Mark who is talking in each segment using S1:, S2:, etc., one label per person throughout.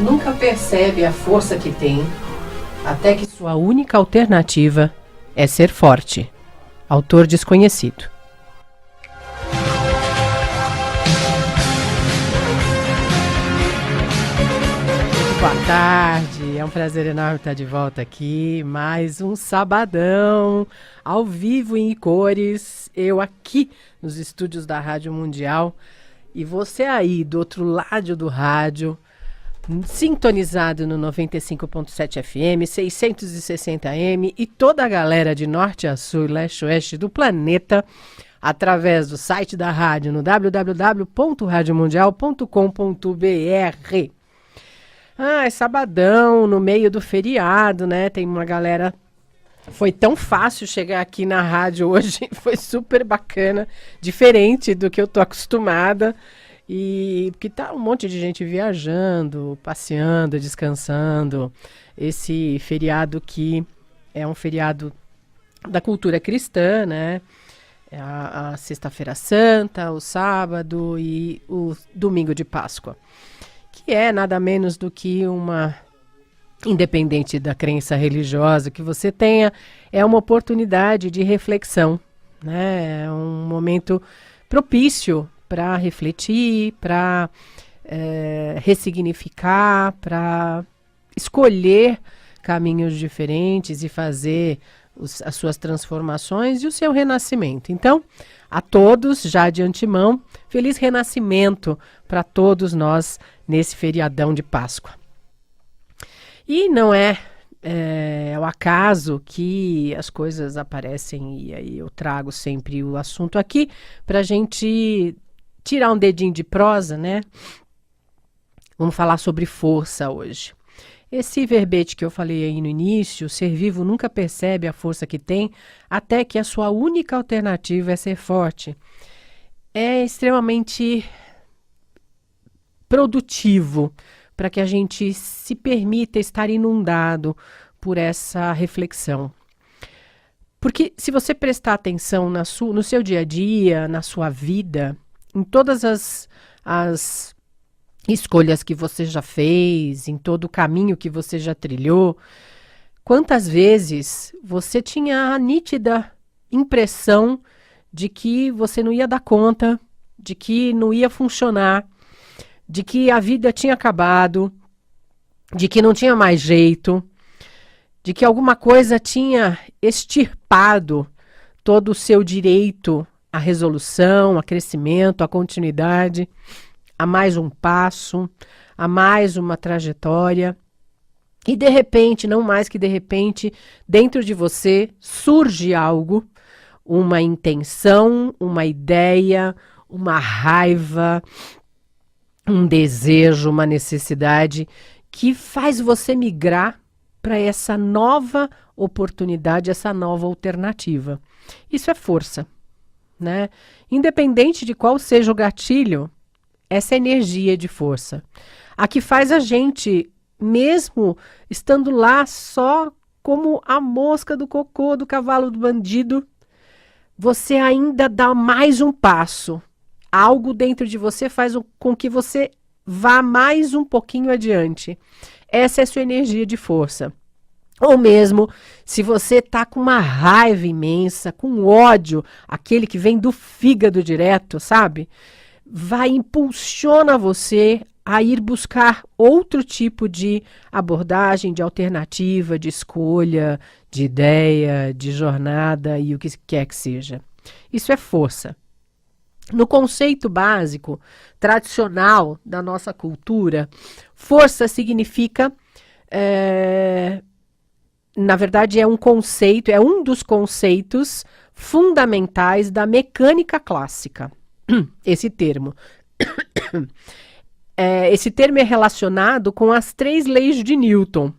S1: nunca percebe a força que tem, até que sua única alternativa é ser forte. Autor desconhecido. Boa tarde, é um prazer enorme estar de volta aqui. Mais um sabadão, ao vivo e em cores. Eu aqui nos estúdios da Rádio Mundial. E você aí do outro lado do rádio, sintonizado no 95.7 FM, 660 AM e toda a galera de norte a sul, leste a oeste do planeta, através do site da rádio no www.radiomundial.com.br. É sabadão, no meio do feriado, né? Tem uma galera... Foi tão fácil chegar aqui na rádio hoje, foi super bacana, diferente do que eu tô acostumada. E porque tá um monte de gente viajando, passeando, descansando. Esse feriado que é um feriado da cultura cristã, né? É a Sexta-feira Santa, o sábado e o domingo de Páscoa. Que é nada menos do que uma... Independente da crença religiosa que você tenha, é uma oportunidade de reflexão, né? É um momento propício para refletir, para ressignificar, para escolher caminhos diferentes e fazer as suas transformações e o seu renascimento. Então, a todos, já de antemão, feliz renascimento para todos nós nesse feriadão de Páscoa. E não é o acaso que as coisas aparecem, e aí eu trago sempre o assunto aqui para a gente tirar um dedinho de prosa, né? Vamos falar sobre força hoje. Esse verbete que eu falei aí no início, ser vivo nunca percebe a força que tem, até que a sua única alternativa é ser forte. É extremamente produtivo para que a gente se permita estar inundado por essa reflexão. Porque se você prestar atenção no seu dia a dia, na sua vida, em todas as escolhas que você já fez, em todo o caminho que você já trilhou, quantas vezes você tinha a nítida impressão de que você não ia dar conta, de que não ia funcionar, de que a vida tinha acabado, de que não tinha mais jeito, de que alguma coisa tinha extirpado todo o seu direito à resolução, a crescimento, à continuidade, a mais um passo, a mais uma trajetória. E de repente, não mais que de repente, dentro de você surge algo, uma intenção, uma ideia, uma raiva, um desejo, uma necessidade que faz você migrar para essa nova oportunidade, essa nova alternativa. Isso é força, né? Independente de qual seja o gatilho, essa energia de força. A que faz a gente, mesmo estando lá só como a mosca do cocô do cavalo do bandido, você ainda dá mais um passo. Algo dentro de você faz com que você vá mais um pouquinho adiante. Essa é a sua energia de força. Ou mesmo, se você está com uma raiva imensa, com ódio, aquele que vem do fígado direto, sabe? Impulsiona você a ir buscar outro tipo de abordagem, de alternativa, de escolha, de ideia, de jornada e o que quer que seja. Isso é força. No conceito básico, tradicional da nossa cultura, força significa, na verdade é um conceito, é um dos conceitos fundamentais da mecânica clássica, esse termo. Esse termo é relacionado com as 3 leis de Newton.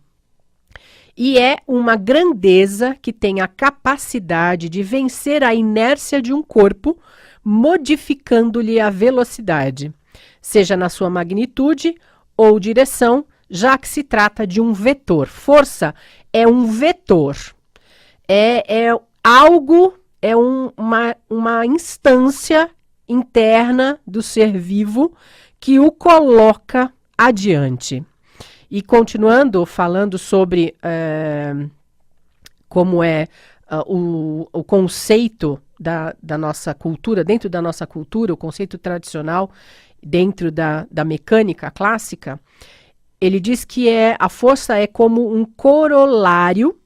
S1: E é uma grandeza que tem a capacidade de vencer a inércia de um corpo, modificando-lhe a velocidade, seja na sua magnitude ou direção, já que se trata de um vetor. Força é um vetor, é algo, uma instância interna do ser vivo que o coloca adiante. E continuando falando sobre como é o conceito da nossa cultura, dentro da nossa cultura, o conceito tradicional dentro da mecânica clássica, ele diz que a força é como um corolário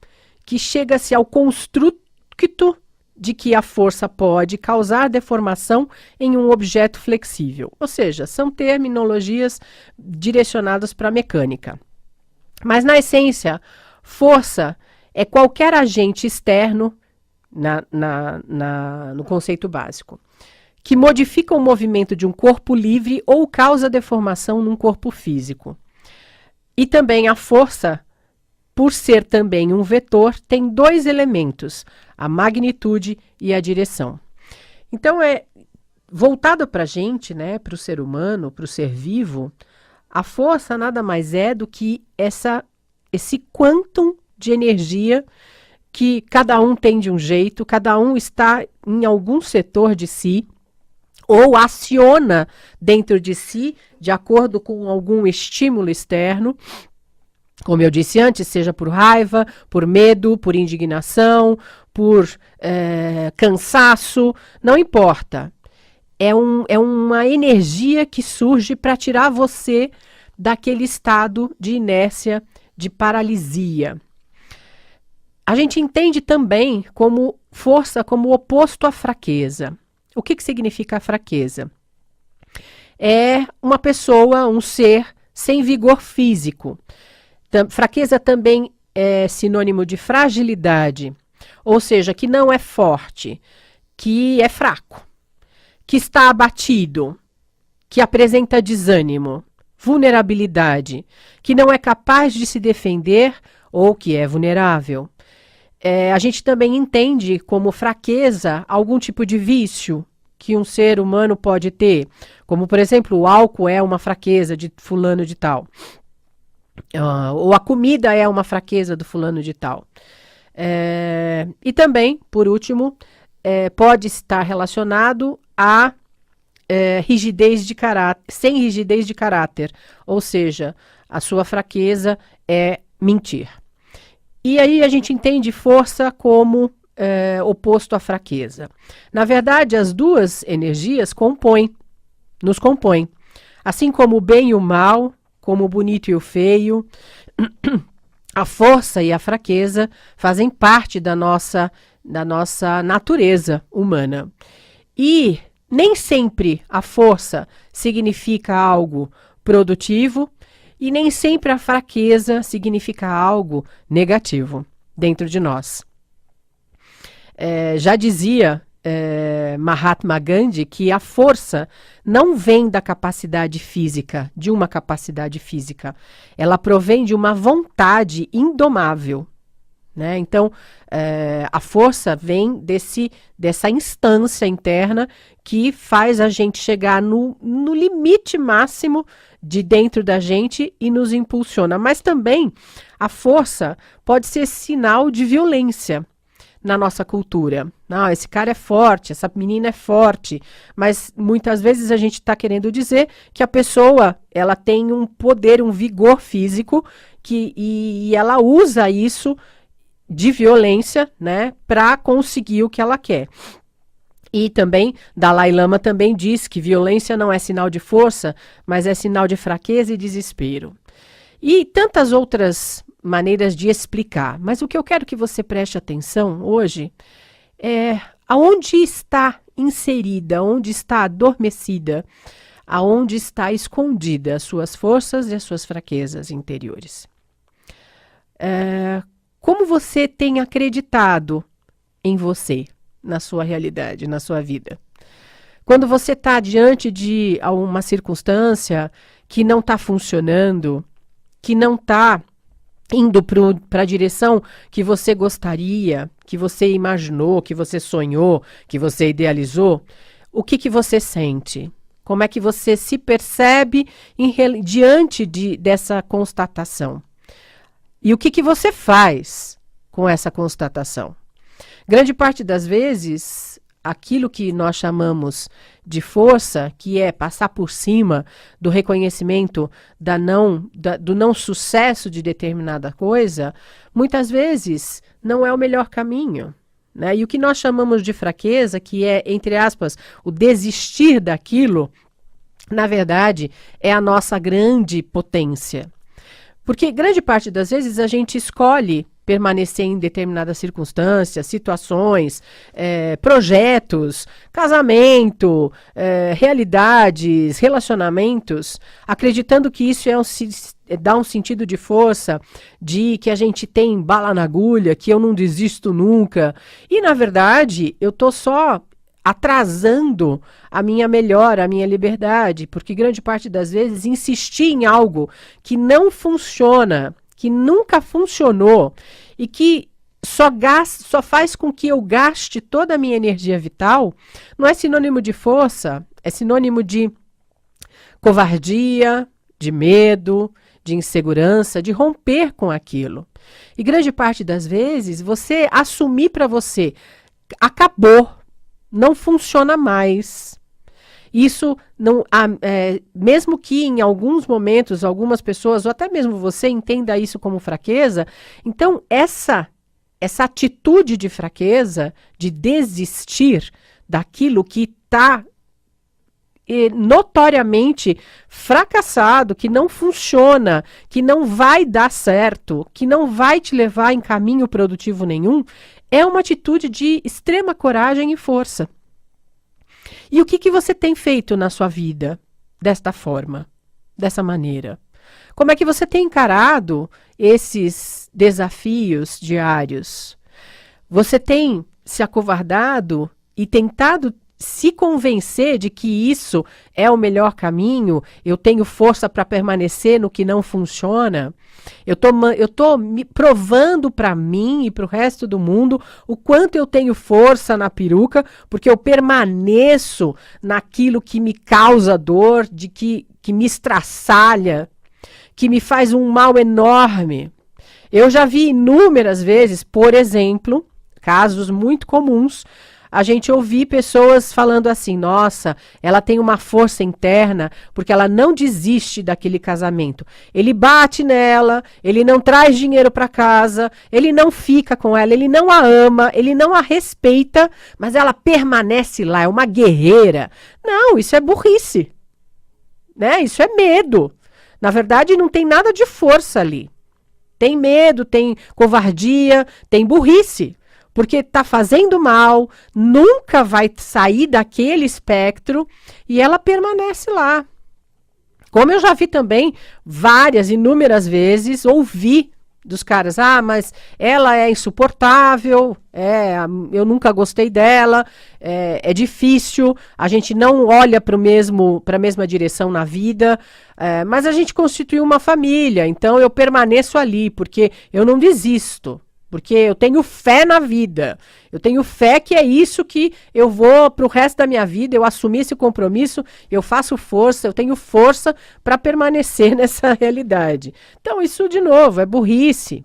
S1: que chega-se ao construto de que a força pode causar deformação em um objeto flexível. Ou seja, são terminologias direcionadas para a mecânica. Mas, na essência, força é qualquer agente externo, no conceito básico, que modifica o movimento de um corpo livre ou causa deformação num corpo físico. E também a força, por ser também um vetor, tem dois elementos, a magnitude e a direção. Então, voltado para a gente, né, para o ser humano, para o ser vivo, a força nada mais é do que esse quantum de energia que cada um tem de um jeito, cada um está em algum setor de si, ou aciona dentro de si, de acordo com algum estímulo externo, como eu disse antes, seja por raiva, por medo, por indignação, por cansaço, não importa. É uma energia que surge para tirar você daquele estado de inércia, de paralisia. A gente entende também como força como oposto à fraqueza. O que significa a fraqueza? É uma pessoa, um ser sem vigor físico. Fraqueza também é sinônimo de fragilidade, ou seja, que não é forte, que é fraco, que está abatido, que apresenta desânimo, vulnerabilidade, que não é capaz de se defender ou que é vulnerável. A gente também entende como fraqueza algum tipo de vício que um ser humano pode ter, como, por exemplo, o álcool é uma fraqueza de fulano de tal. Ou a comida é uma fraqueza do fulano de tal. E também, por último, pode estar relacionado a rigidez de caráter, sem rigidez de caráter, ou seja, a sua fraqueza é mentir. E aí a gente entende força como oposto à fraqueza. Na verdade, as duas energias nos compõem. Assim como o bem e o mal, como o bonito e o feio, a força e a fraqueza fazem parte da nossa natureza humana. E nem sempre a força significa algo produtivo e nem sempre a fraqueza significa algo negativo dentro de nós. Já dizia Mahatma Gandhi que a força não vem da capacidade física, de uma capacidade física. Ela provém de uma vontade indomável. Né? Então, a força vem dessa instância interna que faz a gente chegar no limite máximo de dentro da gente e nos impulsiona. Mas também a força pode ser sinal de violência na nossa cultura. Não, esse cara é forte, essa menina é forte, mas muitas vezes a gente está querendo dizer que a pessoa ela tem um poder, um vigor físico e ela usa isso de violência, né, para conseguir o que ela quer. E também, Dalai Lama também diz que violência não é sinal de força, mas é sinal de fraqueza e desespero. E tantas outras maneiras de explicar. Mas o que eu quero que você preste atenção hoje é aonde está inserida, onde está adormecida, aonde está escondida as suas forças e as suas fraquezas interiores. Como você tem acreditado em você, na sua realidade, na sua vida? Quando você está diante de uma circunstância que não está funcionando, que não está indo para a direção que você gostaria, que você imaginou, que você sonhou, que você idealizou, o que você sente? Como é que você se percebe diante dessa constatação? E o que você faz com essa constatação? Grande parte das vezes, aquilo que nós chamamos de força, que é passar por cima do reconhecimento do não sucesso de determinada coisa, muitas vezes não é o melhor caminho. Né? E o que nós chamamos de fraqueza, que é, entre aspas, o desistir daquilo, na verdade, é a nossa grande potência. Porque grande parte das vezes a gente escolhe permanecer em determinadas circunstâncias, situações, projetos, casamento, realidades, relacionamentos, acreditando que isso dá um sentido de força, de que a gente tem bala na agulha, que eu não desisto nunca. E, na verdade, eu estou só atrasando a minha melhora, a minha liberdade, porque grande parte das vezes insistir em algo que não funciona, que nunca funcionou e que só faz com que eu gaste toda a minha energia vital, não é sinônimo de força, é sinônimo de covardia, de medo, de insegurança, de romper com aquilo. E grande parte das vezes você assumir para você, acabou, não funciona mais. Isso não, mesmo que em alguns momentos algumas pessoas, ou até mesmo você, entenda isso como fraqueza, então essa atitude de fraqueza, de desistir daquilo que está notoriamente fracassado, que não funciona, que não vai dar certo, que não vai te levar em caminho produtivo nenhum, é uma atitude de extrema coragem e força. E o que você tem feito na sua vida desta forma, dessa maneira? Como é que você tem encarado esses desafios diários? Você tem se acovardado e tentado se convencer de que isso é o melhor caminho? Eu tenho força para permanecer no que não funciona? Eu tô me provando para mim e para o resto do mundo o quanto eu tenho força na peruca, porque eu permaneço naquilo que me causa dor, que me estraçalha, que me faz um mal enorme. Eu já vi inúmeras vezes, por exemplo, casos muito comuns, a gente ouvir pessoas falando assim, nossa, ela tem uma força interna porque ela não desiste daquele casamento. Ele bate nela, ele não traz dinheiro para casa, ele não fica com ela, ele não a ama, ele não a respeita, mas ela permanece lá, é uma guerreira. Não, isso é burrice, né? Isso é medo. Na verdade, não tem nada de força ali. Tem medo, tem covardia, tem burrice. Porque está fazendo mal, nunca vai sair daquele espectro e ela permanece lá. Como eu já vi também inúmeras vezes, ouvi dos caras, mas ela é insuportável, eu nunca gostei dela, é difícil, a gente não olha para a mesma direção na vida, mas a gente constituiu uma família, então eu permaneço ali, porque eu não desisto. Porque eu tenho fé na vida, eu tenho fé que é isso que eu vou para o resto da minha vida, eu assumi esse compromisso, eu faço força, eu tenho força para permanecer nessa realidade. Então isso, de novo, é burrice,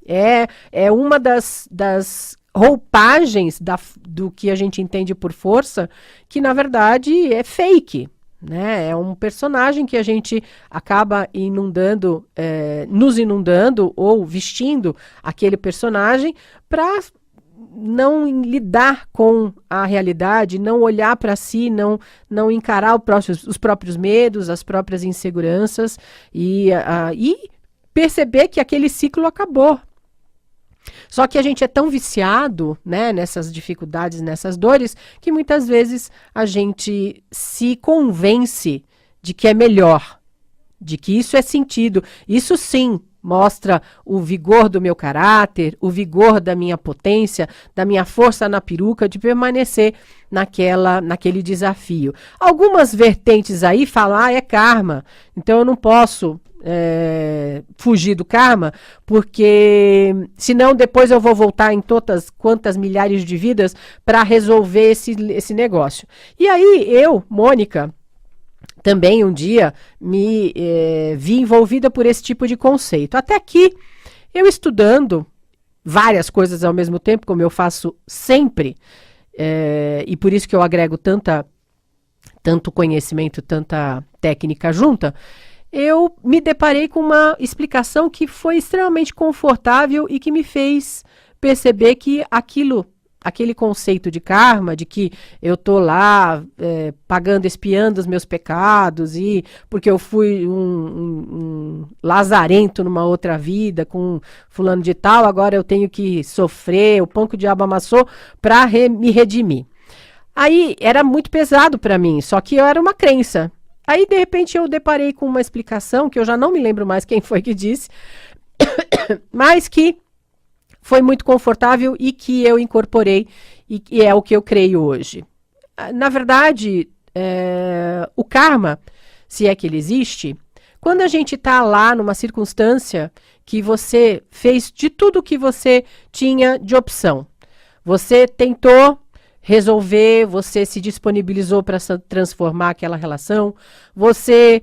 S1: é uma das roupagens do que a gente entende por força, que na verdade é fake. Né? É um personagem que a gente acaba nos inundando ou vestindo aquele personagem para não lidar com a realidade, não olhar para si, não encarar os próprios medos, as próprias inseguranças e perceber que aquele ciclo acabou. Só que a gente é tão viciado, né, nessas dificuldades, nessas dores, que muitas vezes a gente se convence de que é melhor, de que isso é sentido. Isso sim mostra o vigor do meu caráter, o vigor da minha potência, da minha força na peruca de permanecer naquele desafio. Algumas vertentes aí falam, é karma, então eu não posso fugir do karma, porque senão depois eu vou voltar em quantas milhares de vidas para resolver esse negócio. E aí eu, Mônica, também um dia me vi envolvida por esse tipo de conceito. Até que eu estudando várias coisas ao mesmo tempo, como eu faço sempre, e por isso que eu agrego tanta tanto conhecimento, tanta técnica junta, eu me deparei com uma explicação que foi extremamente confortável e que me fez perceber que aquele conceito de karma, de que eu tô lá pagando, expiando os meus pecados, e porque eu fui um lazarento numa outra vida com fulano de tal, agora eu tenho que sofrer, o pão que o diabo amassou para me redimir. Aí era muito pesado para mim, só que eu era uma crença. Aí, de repente, eu deparei com uma explicação, que eu já não me lembro mais quem foi que disse, mas que foi muito confortável e que eu incorporei e é o que eu creio hoje. Na verdade, o karma, se é que ele existe, quando a gente está lá numa circunstância que você fez de tudo que você tinha de opção, você tentou resolver, você se disponibilizou para transformar aquela relação, você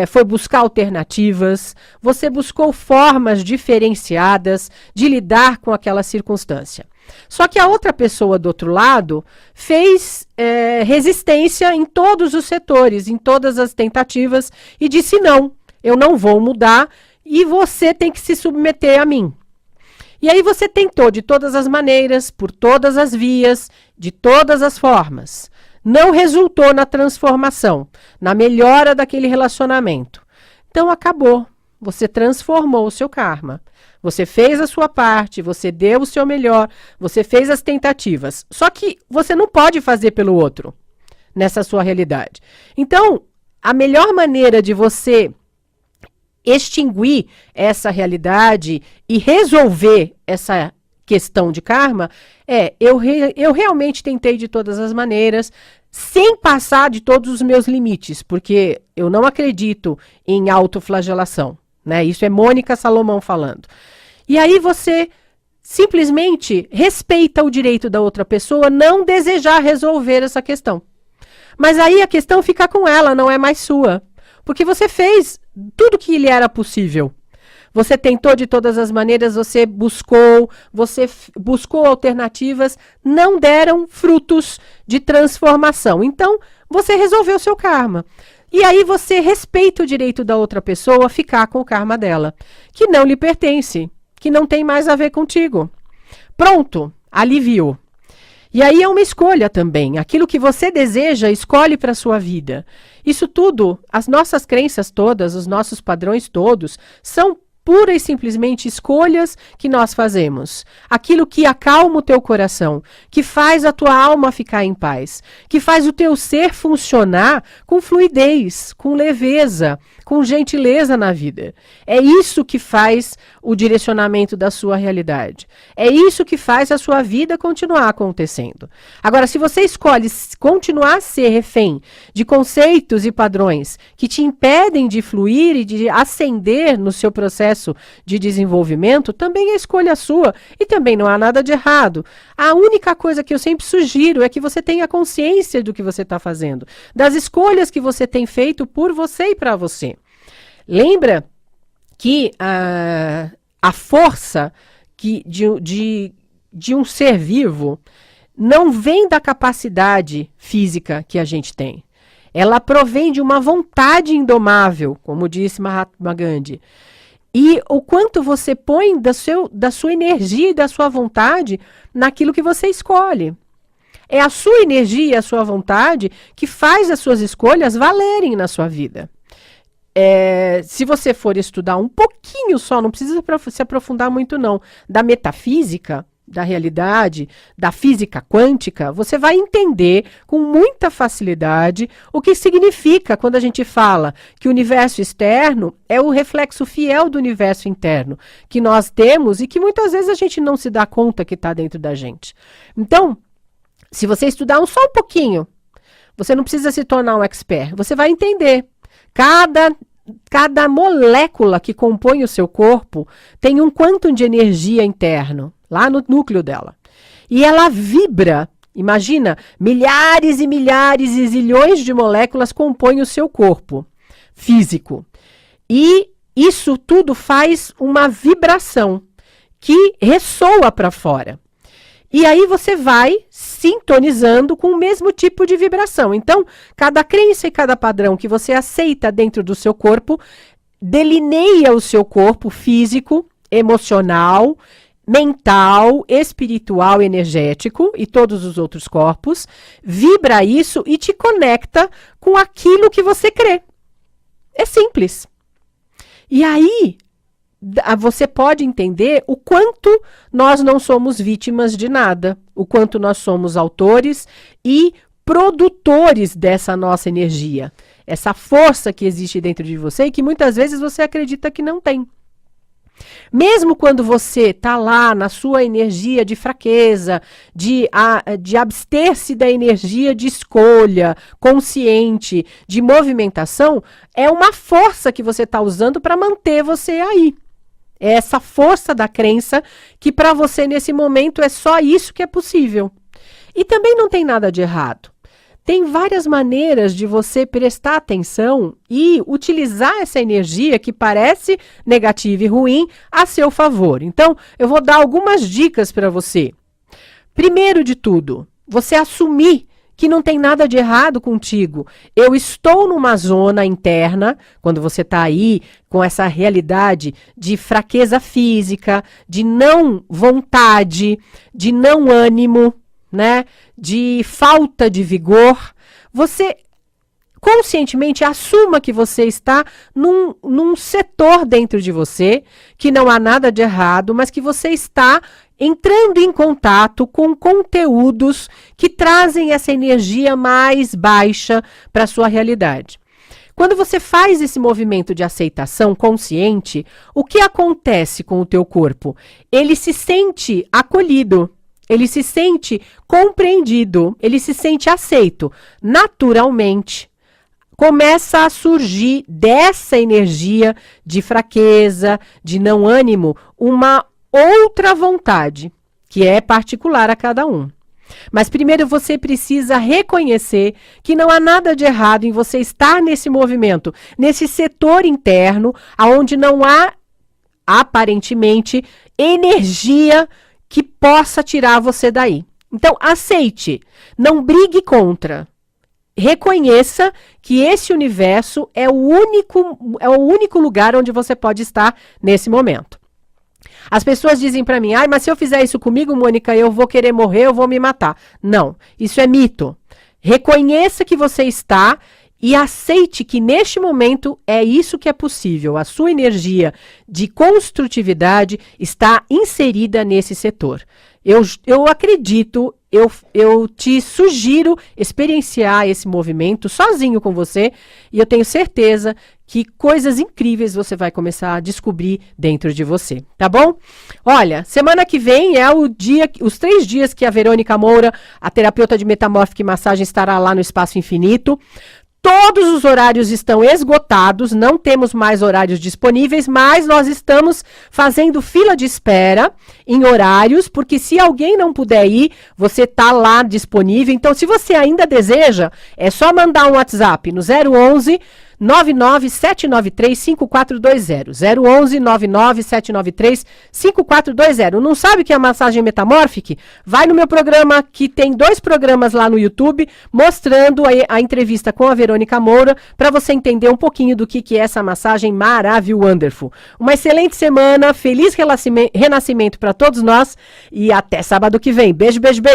S1: foi buscar alternativas, você buscou formas diferenciadas de lidar com aquela circunstância. Só que a outra pessoa do outro lado fez resistência em todos os setores, em todas as tentativas, e disse não, eu não vou mudar e você tem que se submeter a mim. E aí você tentou de todas as maneiras, por todas as vias, de todas as formas. Não resultou na transformação, na melhora daquele relacionamento. Então acabou. Você transformou o seu karma. Você fez a sua parte, você deu o seu melhor, você fez as tentativas. Só que você não pode fazer pelo outro nessa sua realidade. Então, a melhor maneira de você extinguir essa realidade e resolver essa questão de karma eu realmente tentei de todas as maneiras, sem passar de todos os meus limites, porque eu não acredito em autoflagelação, né? Isso é Mônica Salomão falando. E aí você simplesmente respeita o direito da outra pessoa não desejar resolver essa questão. Mas aí a questão fica com ela, não é mais sua. Porque você fez tudo que lhe era possível. Você tentou de todas as maneiras, você buscou alternativas, não deram frutos de transformação. Então, você resolveu seu karma. E aí você respeita o direito da outra pessoa a ficar com o karma dela, que não lhe pertence, que não tem mais a ver contigo. Pronto, aliviou. E aí é uma escolha também. Aquilo que você deseja, escolhe para a sua vida. Isso tudo, as nossas crenças todas, os nossos padrões todos, são pura e simplesmente escolhas que nós fazemos. Aquilo que acalma o teu coração, que faz a tua alma ficar em paz, que faz o teu ser funcionar com fluidez, com leveza, com gentileza na vida. É isso que faz o direcionamento da sua realidade. É isso que faz a sua vida continuar acontecendo. Agora, se você escolhe continuar a ser refém de conceitos e padrões que te impedem de fluir e de ascender no seu processo de desenvolvimento, também é escolha sua e também não há nada de errado. A única coisa que eu sempre sugiro é que você tenha consciência do que você está fazendo, das escolhas que você tem feito por você e para você. Lembra que a força de um ser vivo não vem da capacidade física que a gente tem. Ela provém de uma vontade indomável, como disse Mahatma Gandhi. E o quanto você põe da sua energia e da sua vontade naquilo que você escolhe. É a sua energia e a sua vontade que faz as suas escolhas valerem na sua vida. Se você for estudar um pouquinho só, não precisa se aprofundar muito não, da metafísica, da realidade, da física quântica, você vai entender com muita facilidade o que significa quando a gente fala que o universo externo é o reflexo fiel do universo interno que nós temos e que muitas vezes a gente não se dá conta que está dentro da gente. Então, se você estudar só um pouquinho, você não precisa se tornar um expert, você vai entender. Cada molécula que compõe o seu corpo tem um quantum de energia interno, lá no núcleo dela. E ela vibra. Imagina, milhares e milhares e zilhões de moléculas compõem o seu corpo físico. E isso tudo faz uma vibração que ressoa para fora. E aí você vai sintonizando com o mesmo tipo de vibração. Então, cada crença e cada padrão que você aceita dentro do seu corpo, delineia o seu corpo físico, emocional, mental, espiritual, energético e todos os outros corpos, vibra isso e te conecta com aquilo que você crê. É simples. E aí, você pode entender o quanto nós não somos vítimas de nada, o quanto nós somos autores e produtores dessa nossa energia, essa força que existe dentro de você e que muitas vezes você acredita que não tem. Mesmo quando você está lá na sua energia de fraqueza, de abster-se da energia de escolha, consciente, de movimentação, é uma força que você está usando para manter você aí. É essa força da crença que para você nesse momento é só isso que é possível. E também não tem nada de errado. Tem várias maneiras de você prestar atenção e utilizar essa energia que parece negativa e ruim a seu favor. Então, eu vou dar algumas dicas para você. Primeiro de tudo, você assumir que não tem nada de errado contigo. Eu estou numa zona interna, quando você está aí com essa realidade de fraqueza física, de não vontade, de não ânimo, né? De falta de vigor, você conscientemente assuma que você está num setor dentro de você, que não há nada de errado, mas que você está entrando em contato com conteúdos que trazem essa energia mais baixa para a sua realidade. Quando você faz esse movimento de aceitação consciente, o que acontece com o teu corpo? Ele se sente acolhido. Ele se sente compreendido, ele se sente aceito. Naturalmente, começa a surgir dessa energia de fraqueza, de não ânimo, uma outra vontade, que é particular a cada um. Mas primeiro você precisa reconhecer que não há nada de errado em você estar nesse movimento, nesse setor interno, onde não há, aparentemente, energia que possa tirar você daí. Então, aceite, não brigue contra. Reconheça que esse universo é o único lugar onde você pode estar nesse momento. As pessoas dizem para mim, mas se eu fizer isso comigo, Mônica, eu vou querer morrer, eu vou me matar. Não, isso é mito. Reconheça que você está e aceite que neste momento é isso que é possível. A sua energia de construtividade está inserida nesse setor. Eu acredito, eu te sugiro experienciar esse movimento sozinho com você e eu tenho certeza que coisas incríveis você vai começar a descobrir dentro de você, tá bom? Olha, semana que vem é os 3 dias que a Verônica Moura, a terapeuta de metamórfica e massagem, estará lá no Espaço Infinito. Todos os horários estão esgotados, não temos mais horários disponíveis, mas nós estamos fazendo fila de espera em horários, porque se alguém não puder ir, você está lá disponível. Então, se você ainda deseja, é só mandar um WhatsApp no 011 99793 5420. 011 99793 5420. Não sabe o que é a massagem metamórfica? Vai no meu programa, que tem 2 programas lá no YouTube, mostrando a entrevista com a Verônica Moura, para você entender um pouquinho do que é essa massagem maravilhosa, wonderful. Uma excelente semana, feliz renascimento para todos nós e até sábado que vem. Beijo, beijo, beijo.